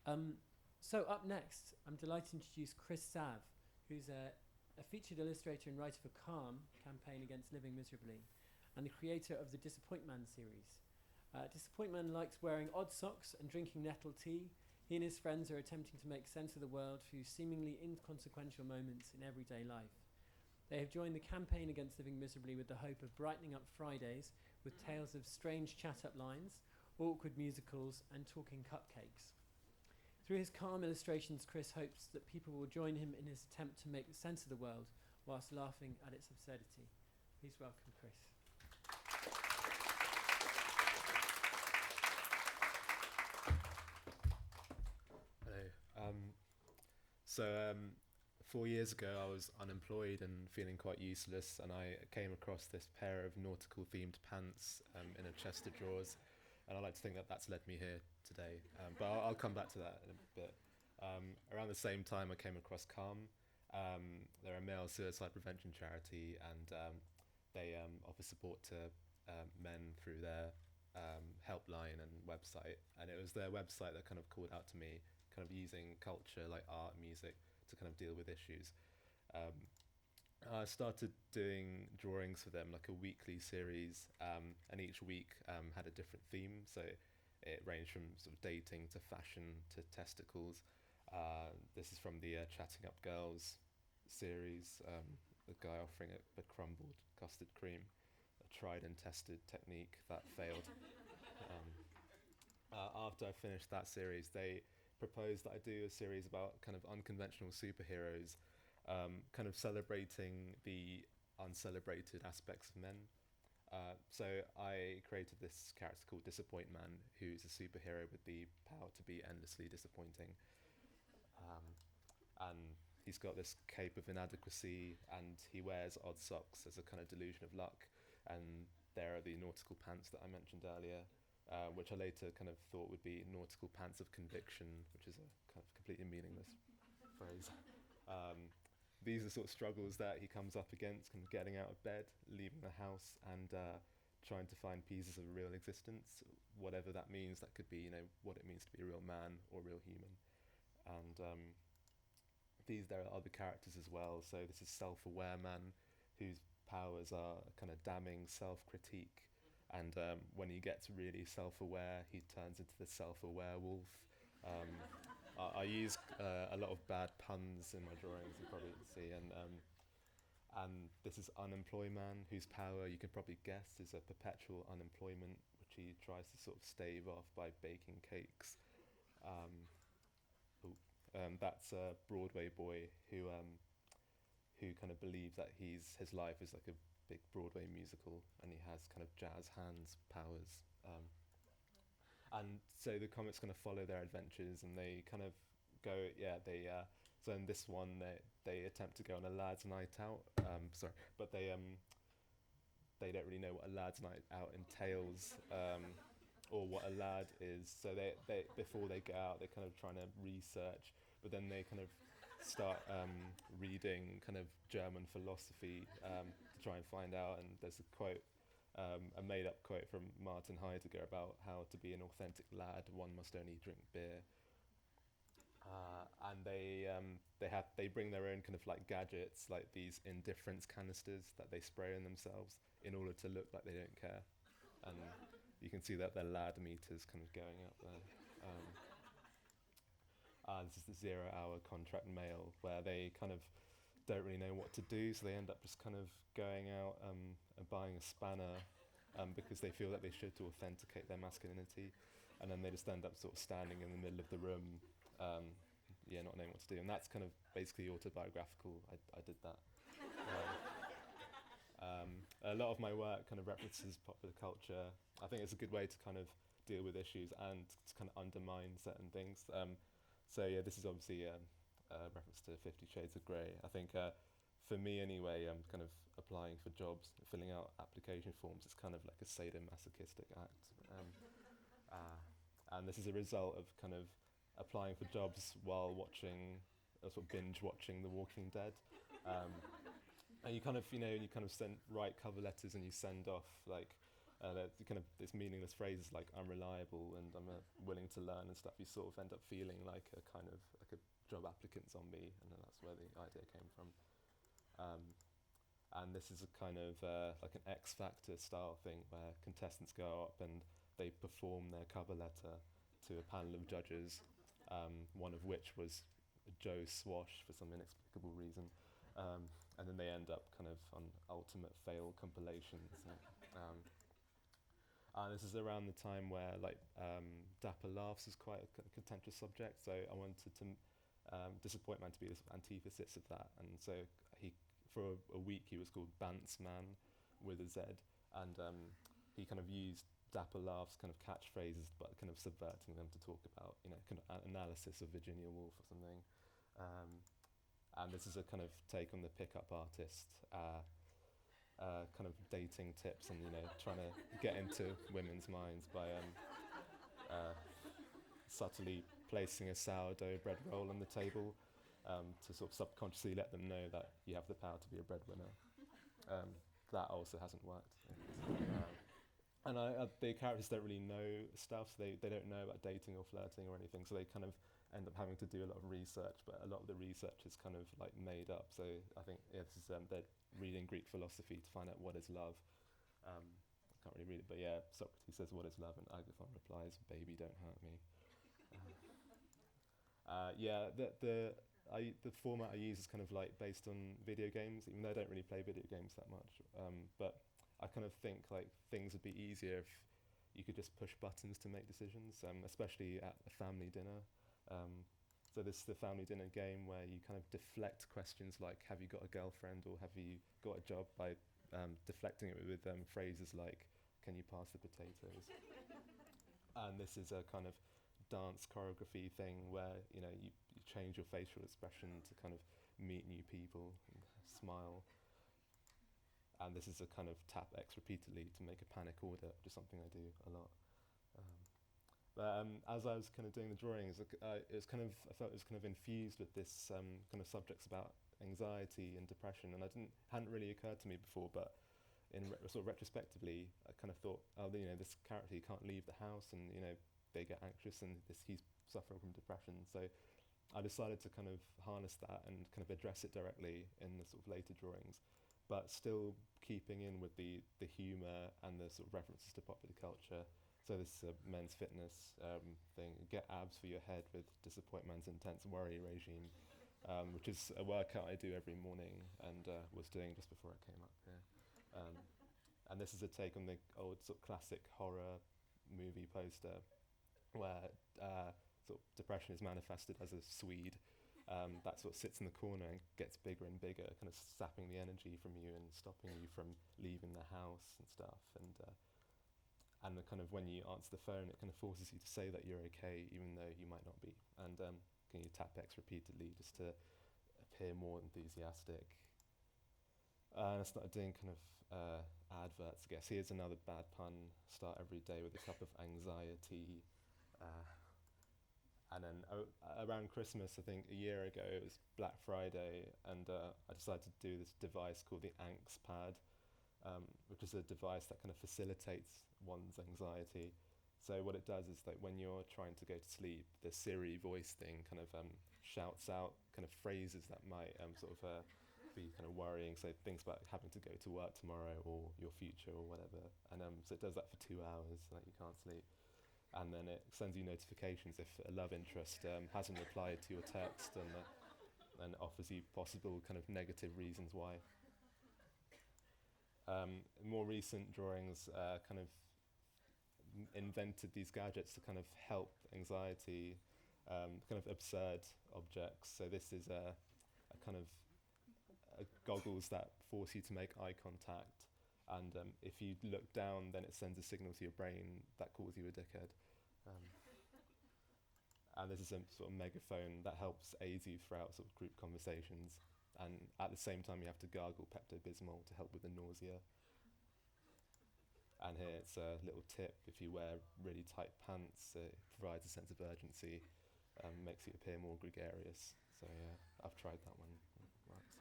So up next, I'm delighted to introduce Chris Sav, who's a featured illustrator and writer for Calm, Campaign Against Living Miserably, and the creator of the Disappointman series. Disappointman likes wearing odd socks and drinking nettle tea. He and his friends are attempting to make sense of the world through seemingly inconsequential moments in everyday life. They have joined the Campaign Against Living Miserably with the hope of brightening up Fridays with tales of strange chat-up lines, awkward musicals, and talking cupcakes. Through his calm illustrations, Chris hopes that people will join him in his attempt to make sense of the world whilst laughing at its absurdity. Please welcome Chris. Hello. 4 years ago, I was unemployed and feeling quite useless, and I came across this pair of nautical themed pants in a chest of drawers, and I like to think that that's led me here today. But I'll come back to that in a bit. Around the same time, I came across Calm. They're a male suicide prevention charity, and they offer support to men through their helpline and website. And it was their website that kind of called out to me, kind of using culture like art and music to kind of deal with issues. I started doing drawings for them, like a weekly series, and each week had a different theme. So it ranged from sort of dating to fashion to testicles. This is from the Chatting Up Girls series, the guy offering a crumbled custard cream, a tried and tested technique that failed. After I finished that series, they proposed that I do a series about kind of unconventional superheroes, kind of celebrating the uncelebrated aspects of men. So I created this character called Disappointman, who's a superhero with the power to be endlessly disappointing. And he's got this cape of inadequacy, and he wears odd socks as a kind of delusion of luck. And there are the nautical pants that I mentioned earlier, which I later kind of thought would be nautical pants of conviction, which is a kind of completely meaningless phrase. These are sort of struggles that he comes up against, kind of getting out of bed, leaving the house, and trying to find pieces of real existence, whatever that means. That could be, what it means to be a real man or a real human. And there are other characters as well. So this is SelfAware Man, whose powers are kind of damning self-critique. And when he gets really self-aware, he turns into the self-aware wolf. I use a lot of bad puns in my drawings, you probably see. And this is Unemployed Man, whose power you can probably guess is a perpetual unemployment, which he tries to sort of stave off by baking cakes. That's a Broadway Boy who kind of believes that his life is like a big Broadway musical, and he has kind of jazz hands powers. And so the comics kind of follow their adventures, and they kind of go, so in this one, they attempt to go on a lad's night out. But they don't really know what a lad's night out entails, or what a lad is. So they before they go out, they're kind of trying to research, but then they kind of start reading kind of German philosophy to try and find out. And there's a quote, a made-up quote from Martin Heidegger about how to be an authentic lad, one must only drink beer. And they bring their own kind of like gadgets, like these indifference canisters that they spray on themselves in order to look like they don't care. And you can see that their lad meter's kind of going up there. This is the 0-hour contract mail, where they kind of don't really know what to do, so they end up just kind of going out and buying a spanner because they feel that they should, to authenticate their masculinity, and then they just end up sort of standing in the middle of the room, not knowing what to do. And that's kind of basically autobiographical. I did that. A lot of my work kind of references popular culture. I think it's a good way to kind of deal with issues and to kind of undermine certain things. This is obviously a reference to 50 Shades of Grey. I think for me anyway, I'm kind of applying for jobs, filling out application forms. It's kind of like a sadomasochistic act. And this is a result of kind of applying for jobs while watching, sort of binge watching The Walking Dead. And you kind of, write cover letters and you send off like It's meaningless phrases like I'm reliable and I'm willing to learn and stuff. You sort of end up feeling like a kind of like a job applicant zombie, and then that's where the idea came from. And this is a kind of like an X Factor style thing where contestants go up and they perform their cover letter to a panel of judges, one of which was Joe Swash for some inexplicable reason. And then they end up kind of on ultimate fail compilations. And this is around the time where Dapper Laughs is quite a contentious subject, so I wanted to Disappointman to be this antithesis of that. And so for a week he was called Bants Man with a Z, and he kind of used Dapper Laughs kind of catchphrases, but kind of subverting them to talk about, kind of analysis of Virginia Woolf or something. And this is a kind of take on the pickup artist, kind of dating tips and, trying to get into women's minds by subtly placing a sourdough bread roll on the table to sort of subconsciously let them know that you have the power to be a breadwinner. That also hasn't worked. And the characters don't really know stuff, so they don't know about dating or flirting or anything, so they kind of end up having to do a lot of research, but a lot of the research is kind of like made up. So I think they're reading Greek philosophy to find out what is love. I can't really read it, but yeah, Socrates says what is love, and Agathon replies, "Baby, don't hurt me." The format I use is kind of like based on video games, even though I don't really play video games that much. But I kind of think like things would be easier if you could just push buttons to make decisions, especially at a family dinner. So this is the family dinner game where you kind of deflect questions like, have you got a girlfriend or have you got a job, by deflecting it with phrases like, can you pass the potatoes? And this is a kind of dance choreography thing where, you change your facial expression to kind of meet new people and smile. And this is a kind of tap X repeatedly to make a panic order, which is something I do a lot. But as I was kind of doing the drawings, I felt it was kind of infused with this kind of subjects about anxiety and depression, and hadn't really occurred to me before. But sort of retrospectively, I kind of thought, this character, he can't leave the house, and they get anxious, and he's suffering from depression. So I decided to kind of harness that and kind of address it directly in the sort of later drawings, but still keeping in with the humour and the sort of references to popular culture. So this men's fitness thing, get abs for your head with Disappointman's intense worry regime, which is a workout I do every morning and was doing just before I came up here. And this is a take on the old sort of classic horror movie poster where sort of depression is manifested as a Swede that sort of sits in the corner and gets bigger and bigger, kind of sapping the energy from you and stopping you from leaving the house and stuff. And the kind of when you answer the phone, it kind of forces you to say that you're okay, even though you might not be. And can you tap X repeatedly just to appear more enthusiastic? And I started doing kind of adverts, I guess. Here's another bad pun. Start every day with a cup of anxiety. And then around Christmas, I think a year ago, it was Black Friday, and I decided to do this device called the Angst Pad, which is a device that kind of facilitates one's anxiety. So what it does is that when you're trying to go to sleep, the Siri voice thing kind of shouts out kind of phrases that might be kind of worrying. So things about having to go to work tomorrow or your future or whatever. And so it does that for 2 hours so that you can't sleep. And then it sends you notifications if a love interest hasn't replied to your text, and offers you possible kind of negative reasons why. More recent drawings kind of invented these gadgets to kind of help anxiety, kind of absurd objects. So this is a kind of goggles that force you to make eye contact, and if you look down, then it sends a signal to your brain that calls you a dickhead. And this is a sort of megaphone that helps aid you throughout sort of group conversations, and at the same time you have to gargle Pepto-Bismol to help with the nausea. And here it's a little tip: if you wear really tight pants, it provides a sense of urgency, makes you appear more gregarious. So yeah, I've tried that one. It works.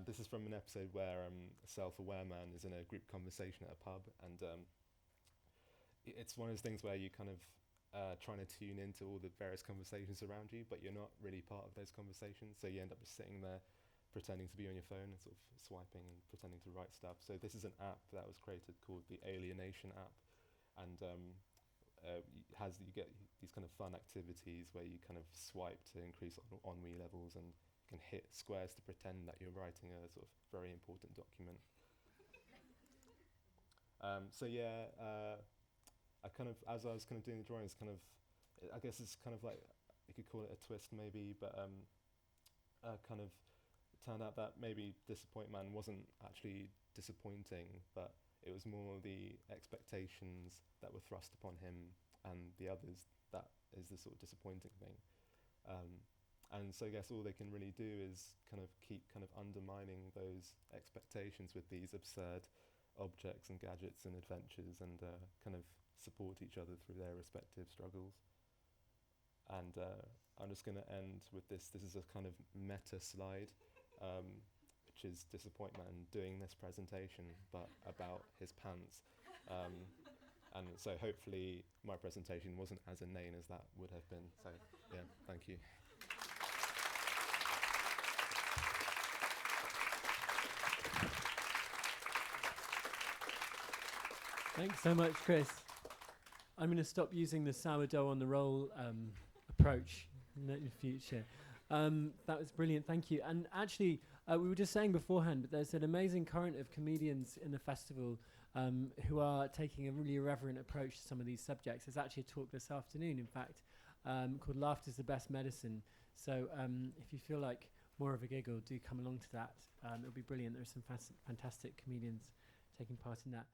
This is from an episode where a self-aware man is in a group conversation at a pub, and it's one of those things where you kind of trying to tune into all the various conversations around you, but you're not really part of those conversations, so you end up just sitting there pretending to be on your phone and sort of swiping and pretending to write stuff. So this is an app that was created called the Alienation app, and you get these kind of fun activities where you kind of swipe to increase ennui levels and can hit squares to pretend that you're writing a sort of very important document. I kind of, as I was kind of doing the drawings, I guess it's kind of like, you could call it a twist maybe, but kind of turned out that maybe Disappointman wasn't actually disappointing, but it was more the expectations that were thrust upon him and the others that is the sort of disappointing thing. And so I guess all they can really do is kind of keep kind of undermining those expectations with these absurd objects and gadgets and adventures, and kind of support each other through their respective struggles. And I'm just going to end with this. This is a kind of meta slide, which is Disappointman doing this presentation, but about his pants. And so hopefully my presentation wasn't as inane as that would have been. So yeah, thank you. Thanks so much, Chris. I'm going to stop using the sourdough on the roll approach in the future. That was brilliant, thank you. And actually, we were just saying beforehand, but there's an amazing current of comedians in the festival who are taking a really irreverent approach to some of these subjects. There's actually a talk this afternoon, in fact, called Laughter's the Best Medicine. So if you feel like more of a giggle, do come along to that. It'll be brilliant. There are some fantastic comedians taking part in that.